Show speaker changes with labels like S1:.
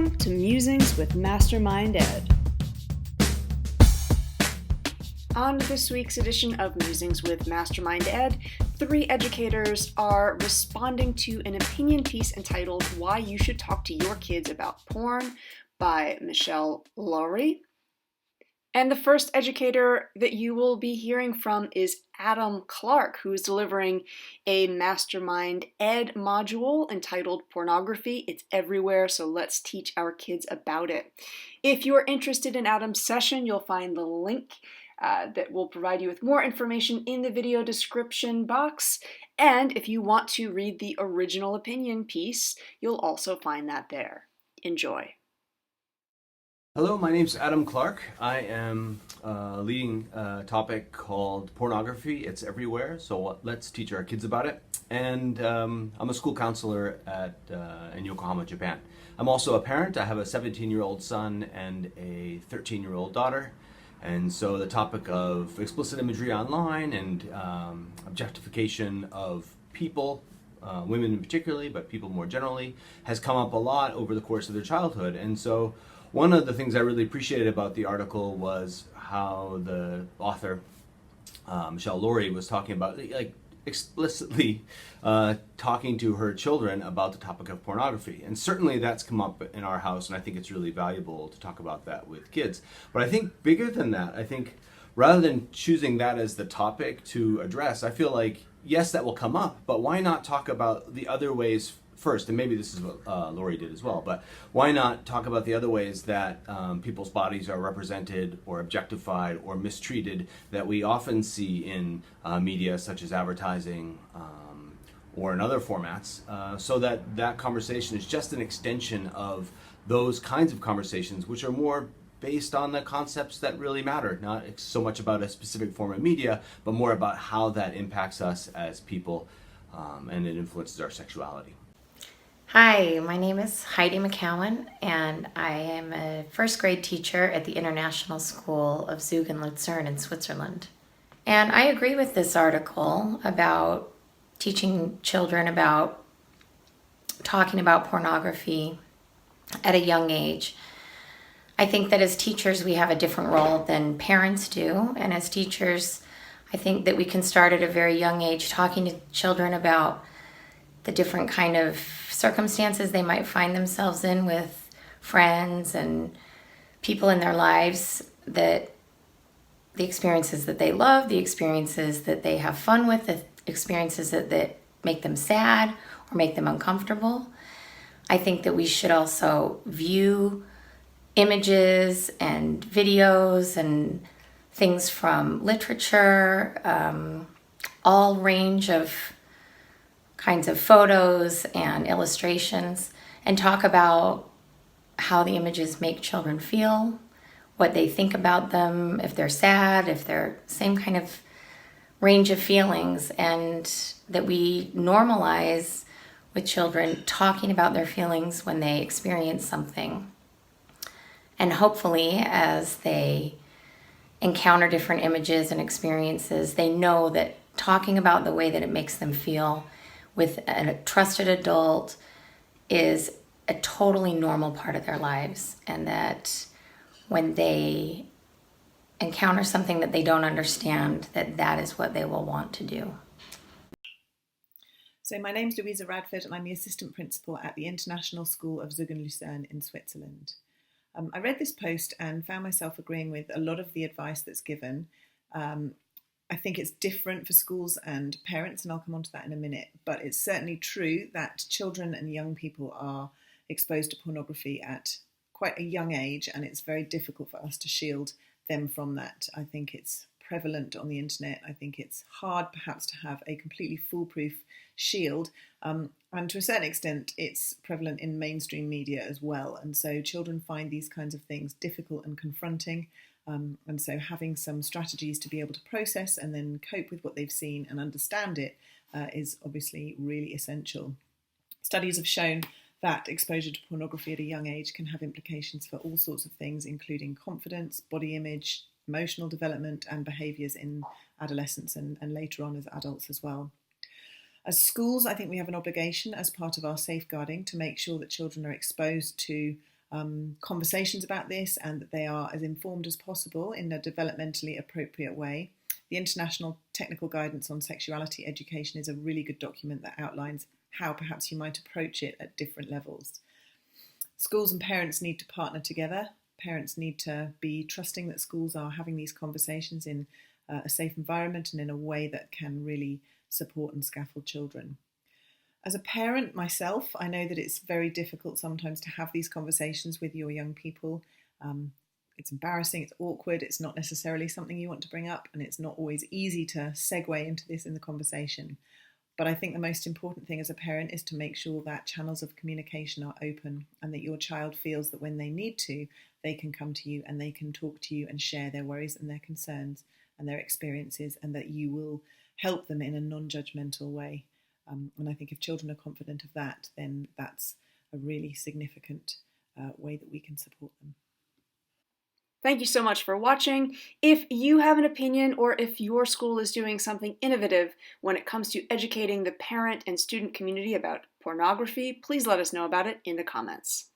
S1: Welcome to Musings with MastermindED. On this week's edition of Musings with MastermindED, 3 educators are responding to an opinion piece entitled Why You Should Talk to Your Kids About Porn by Michelle Laurie. And the first educator that you will be hearing from is Adam Clarke, who is delivering a MastermindED module entitled Pornography. It's everywhere, so let's teach our kids about it. If you're interested in Adam's session, you'll find the link that will provide you with more information in the video description box. And if you want to read the original opinion piece, you'll also find that there. Enjoy.
S2: Hello, my name's Adam Clarke. I am leading a topic called pornography. It's everywhere, so let's teach our kids about it. And I'm a school counselor in Yokohama, Japan. I'm also a parent. I have a 17-year-old son and a 13-year-old daughter. And so the topic of explicit imagery online and objectification of people, women particularly, but people more generally, has come up a lot over the course of their childhood. And so one of the things I really appreciated about the article was how the author, Michelle Laurie, was talking about, like, explicitly talking to her children about the topic of pornography. And certainly that's come up in our house, and I think it's really valuable to talk about that with kids. But I think bigger than that, I think rather than choosing that as the topic to address, I feel like, yes, that will come up, but why not talk about the other ways first? And maybe this is what Laurie did as well, but why not talk about the other ways that people's bodies are represented or objectified or mistreated that we often see in media such as advertising or in other formats, so that that conversation is just an extension of those kinds of conversations which are more based on the concepts that really matter, not so much about a specific form of media, but more about how that impacts us as people and it influences our sexuality.
S3: Hi, my name is Heidi McAllen, and I am a first grade teacher at the International School of Zug and Lucerne in Switzerland. And I agree with this article about teaching children about talking about pornography at a young age. I think that as teachers, we have a different role than parents do. And as teachers, I think that we can start at a very young age talking to children about the different kind of circumstances they might find themselves in with friends and people in their lives, that the experiences that they love, the experiences that they have fun with, the experiences that make them sad or make them uncomfortable. I think that we should also view images and videos and things from literature, all range of kinds of photos and illustrations, and talk about how the images make children feel, what they think about them, if they're sad, if they're same kind of range of feelings, and that we normalize with children talking about their feelings when they experience something. And hopefully, as they encounter different images and experiences, they know that talking about the way that it makes them feel with a trusted adult is a totally normal part of their lives, and that when they encounter something that they don't understand, that is what they will want to do.
S4: So my name's Louisa Radford, and I'm the assistant principal at the International School of Zug and Lucerne in Switzerland. I read this post and found myself agreeing with a lot of the advice that's given. I think it's different for schools and parents, and I'll come on to that in a minute, but it's certainly true that children and young people are exposed to pornography at quite a young age, and it's very difficult for us to shield them from that. I think it's prevalent on the internet. I think it's hard perhaps to have a completely foolproof shield, and to a certain extent it's prevalent in mainstream media as well, and so children find these kinds of things difficult and confronting. And so having some strategies to be able to process and then cope with what they've seen and understand it is obviously really essential. Studies have shown that exposure to pornography at a young age can have implications for all sorts of things, including confidence, body image, emotional development, and behaviours in adolescence and later on as adults as well. As schools, I think we have an obligation as part of our safeguarding to make sure that children are exposed to conversations about this and that they are as informed as possible in a developmentally appropriate way. The International Technical Guidance on Sexuality Education is a really good document that outlines how perhaps you might approach it at different levels. Schools and parents need to partner together. Parents need to be trusting that schools are having these conversations in a safe environment and in a way that can really support and scaffold children. As a parent myself, I know that it's very difficult sometimes to have these conversations with your young people. It's embarrassing, it's awkward, it's not necessarily something you want to bring up, and it's not always easy to segue into this in the conversation. But I think the most important thing as a parent is to make sure that channels of communication are open and that your child feels that when they need to, they can come to you and they can talk to you and share their worries and their concerns and their experiences, and that you will help them in a non-judgmental way. And I think if children are confident of that, then that's a really significant way that we can support them.
S1: Thank you so much for watching. If you have an opinion or if your school is doing something innovative when it comes to educating the parent and student community about pornography, please let us know about it in the comments.